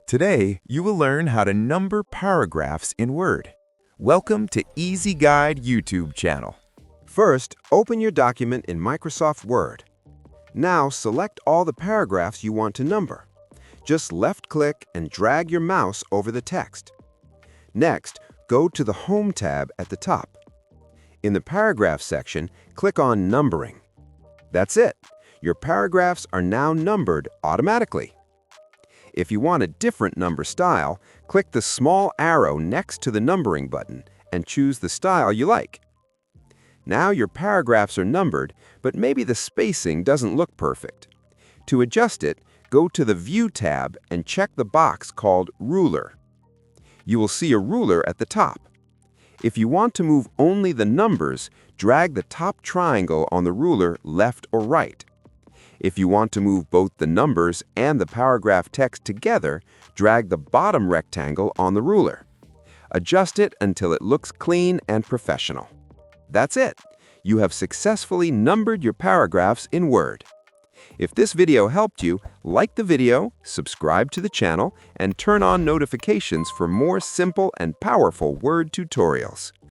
Today, you will learn how to number paragraphs in Word. Welcome to Easy Guide YouTube channel. First, open your document in Microsoft Word. Now, select all the paragraphs you want to number. Just left-click and drag your mouse over the text. Next, go to the Home tab at the top. In the Paragraph section, click on Numbering. That's it. Your paragraphs are now numbered automatically. If you want a different number style, click the small arrow next to the numbering button and choose the style you like. Now your paragraphs are numbered, but maybe the spacing doesn't look perfect. To adjust it, go to the View tab and check the box called Ruler. You will see a ruler at the top. If you want to move only the numbers, drag the top triangle on the ruler left or right. If you want to move both the numbers and the paragraph text together, drag the bottom rectangle on the ruler. Adjust it until it looks clean and professional. That's it. You have successfully numbered your paragraphs in Word. If this video helped you, like the video, subscribe to the channel, and turn on notifications for more simple and powerful Word tutorials.